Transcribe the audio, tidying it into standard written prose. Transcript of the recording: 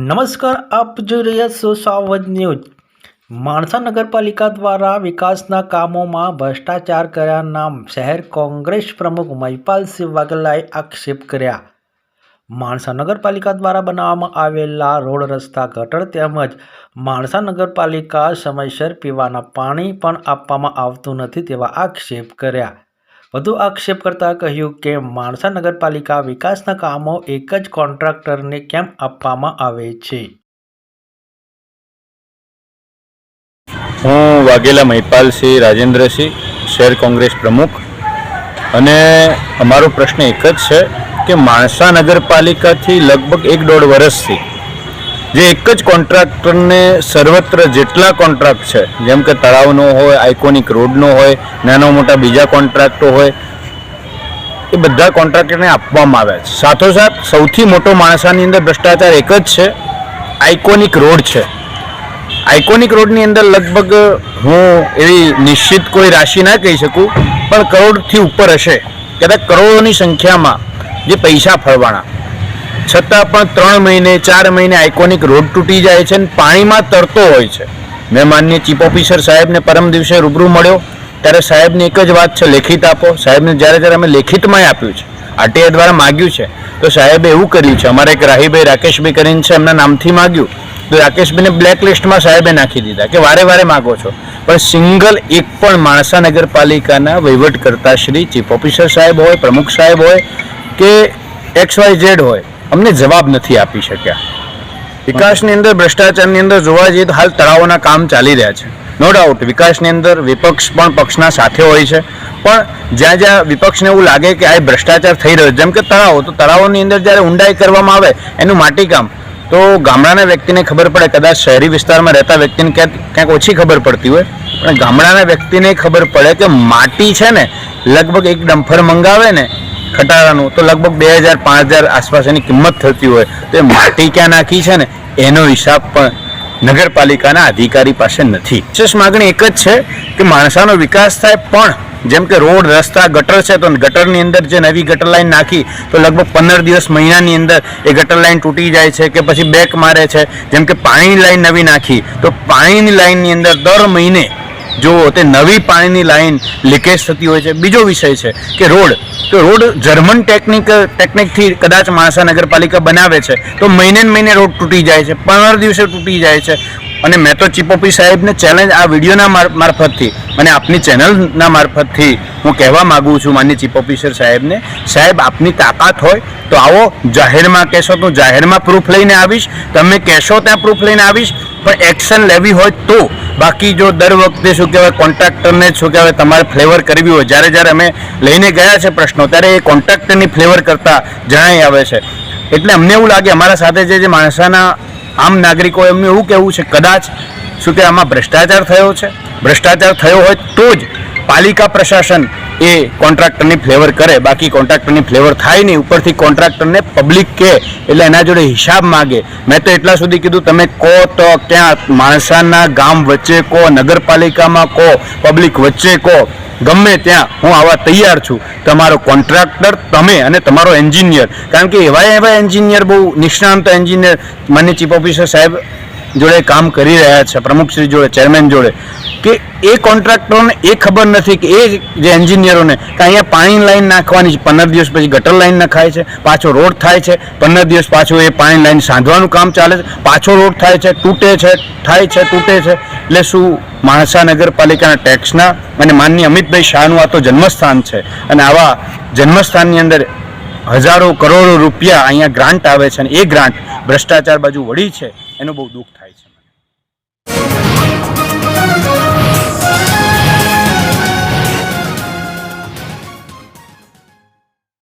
નમસ્કાર, આપ જોઈ રહ્યા છો સાવજ ન્યૂઝ। માણસા નગરપાલિકા દ્વારા વિકાસના કામોમાં ભ્રષ્ટાચાર કર્યાના શહેર કોંગ્રેસ પ્રમુખ મહિપાલસિંહ વાઘેલાએ આક્ષેપ કર્યા। માણસા નગરપાલિકા દ્વારા બનાવવામાં આવેલા રોડ, રસ્તા, ગટર તેમજ માણસા નગરપાલિકા સમયસર પીવાના પાણી પણ આપવામાં આવતું નથી તેવા આક્ષેપ કર્યા। વધુ આક્ષેપ કરતા કહ્યું કે માણસા નગરપાલિકા વિકાસના કામો એક જ કોન્ટ્રાક્ટરને કેમ આપવામાં આવે છે। હું વાઘેલા મહિપાલસિંહ રાજેન્દ્રસિંહ, શહેર કોંગ્રેસ પ્રમુખ, અને અમારો પ્રશ્ન એક જ છે કે માણસા નગરપાલિકાથી લગભગ 1-1.5 વર્ષથી જે એક જ કોન્ટ્રાક્ટરને સર્વત્ર જેટલા કોન્ટ્રાક્ટ છે, જેમ કે તળાવનો હોય, આઇકોનિક રોડનો હોય, નાના મોટા બીજા કોન્ટ્રાક્ટો હોય, એ બધા કોન્ટ્રાક્ટરને આપવામાં આવ્યા છે। સાથોસાથ સૌથી મોટો માણસાની અંદર ભ્રષ્ટાચાર એક જ છે, આઇકોનિક રોડ છે। આઇકોનિક રોડની અંદર લગભગ હું એવી નિશ્ચિત કોઈ રાશિ ના કહી શકું, પણ કરોડથી ઉપર હશે, કદાચ કરોડોની સંખ્યામાં જે પૈસા ફળવાના, છતાં પણ 3 મહિને 4 મહિને આઇકોનિક રોડ તૂટી જાય છે અને પાણીમાં તરતો હોય છે। મેં માનનીય ચીફ ઓફિસર સાહેબને પરમ દિવસે રૂબરૂ મળ્યો ત્યારે સાહેબની એક જ વાત છે, લેખિત આપો। સાહેબને જ્યારે અમે લેખિતમાં આપ્યું છે, આરટીઆઈ દ્વારા માગ્યું છે, તો સાહેબે એવું કર્યું છે, અમારા એક રાહીભાઈ રાકેશભાઈ કરીને છે, એમના નામથી માગ્યું તો રાકેશભાઈને બ્લેકલિસ્ટમાં સાહેબે નાખી દીધા કે વારે માગો છો, પણ સિંગલ એક પણ માણસા નગરપાલિકાના વહીવટ કરતા શ્રી ચીફ ઓફિસર સાહેબ હોય, પ્રમુખ સાહેબ હોય કે XYZ હોય, અમને જવાબ નથી આપી શક્યા। વિકાસની અંદર ભ્રષ્ટાચારની અંદર જોવા જઈએ તો હાલ તળાવોના કામ ચાલી રહ્યા છે। નો ડાઉટ વિકાસની અંદર વિપક્ષ પણ પક્ષના સાથે હોય છે, પણ જ્યાં વિપક્ષને એવું લાગે કે આ ભ્રષ્ટાચાર થઈ રહ્યો છે, જેમ કે તળાવો, તો તળાવોની અંદર જ્યારે ઊંડાઈ કરવામાં આવે એનું માટીકામ, તો ગામડાના વ્યક્તિને ખબર પડે, કદાચ શહેરી વિસ્તારમાં રહેતા વ્યક્તિને ક્યાંક ઓછી ખબર પડતી હોય, પણ ગામડાના વ્યક્તિને ખબર પડે કે માટી છે ને, લગભગ એક ડમ્ફર મંગાવે ને ખટારાનું તો લગભગ 2000-5000 આસપાસ એની કિંમત થતી હોય, તો એ માટી ક્યાં નાખી છે ને એનો હિસાબ પણ નગરપાલિકાના અધિકારી પાસે નથી। વિશેષ માગણી એક જ છે કે માણસાનો વિકાસ થાય, પણ જેમ કે રોડ, રસ્તા, ગટર છે, તો ગટરની અંદર જે નવી ગટર લાઈન નાખી તો લગભગ 15 દિવસ મહિનાની અંદર એ ગટર લાઈન તૂટી જાય છે કે પછી બેક મારે છે। જેમ કે પાણીની લાઈન નવી નાખી તો પાણીની લાઈનની અંદર દર મહિને જો તે નવી પાણીની લાઈન લીકેજ થતી હોય છે। બીજો વિષય છે કે રોડ, તો રોડ જર્મન ટેકનિકથી કદાચ માણસા નગરપાલિકા બનાવે છે તો મહિને રોડ તૂટી જાય છે, 15 દિવસે તૂટી જાય છે। અને મેં તો ચીફ ઓફિસર સાહેબને ચેલેન્જ આ વિડીયોના મારફતથી અને આપની ચેનલના મારફતથી હું કહેવા માગું છું માનનીય ચીફ ઓફિસર સાહેબને, સાહેબ આપની તાકાત હોય તો આવો, જાહેરમાં કહેશો તો જાહેરમાં પ્રૂફ લઈને આવીશ, તમે કહેશો ત્યાં પ્રૂફ લઈને આવીશ, પણ એક્શન લેવી હોય તો। બાકી જો દર વખતે શું કહેવાય કોન્ટ્રાક્ટરને શું કહેવાય તમારે ફ્લેવર કરવી હોય, જ્યારે અમે લઈને ગયા છે પ્રશ્નો ત્યારે એ કોન્ટ્રાક્ટરની ફ્લેવર કરતા જણાઈ આવે છે। એટલે અમને એવું લાગે અમારા સાથે જે માણસાના આમ નાગરિકો એમનું એવું કહેવું છે કદાચ શું કે આમાં ભ્રષ્ટાચાર થયો છે, ભ્રષ્ટાચાર થયો હોય તો જ પાલિકા પ્રશાસન એ કોન્ટ્રાક્ટરની ફ્લેવર કરે, બાકી કોન્ટ્રાક્ટરની ફ્લેવર થાય નહીં। ઉપરથી કોન્ટ્રાક્ટરને પબ્લિક કહે એટલે એના જોડે હિસાબ માગે। મેં તો એટલા સુધી કીધું, તમે કહો તો ક્યાં માણસાના ગામ વચ્ચે કહો, નગરપાલિકામાં કહો, પબ્લિક વચ્ચે કહો, ગમે ત્યાં હું આવા તૈયાર છું। તમારો કોન્ટ્રાક્ટર તમે અને તમારો એન્જિનિયર, કારણ કે એવા એન્જિનિયર, બહુ નિષ્ણાંત એન્જિનિયર માનનીય ચીફ ઓફિસર સાહેબ જોડે કામ કરી રહ્યા છે, પ્રમુખશ્રી જોડે, ચેરમેન જોડે, કે એ કોન્ટ્રાક્ટરોને એ ખબર નથી કે એ જે એન્જિનિયરોને કે અહીંયા પાણી લાઈન નાખવાની છે, 15 દિવસ પછી ગટર લાઈન નખાય છે, પાછો રોડ થાય છે, 15 દિવસ પાછું એ પાણી લાઈન સાંધવાનું કામ ચાલે છે, પાછો રોડ થાય છે, તૂટે છે, થાય છે, તૂટે છે। એટલે શું માણસા નગરપાલિકાના ટેક્સના અને માનનીય અમિતભાઈ શાહનું આ તો જન્મસ્થાન છે, અને આવા જન્મસ્થાનની અંદર હજારો કરોડો રૂપિયા અહીંયા ગ્રાન્ટ આવે છે, અને એ ગ્રાન્ટ ભ્રષ્ટાચાર બાજુ વળી છે, એનું બહુ દુઃખ થાય છે।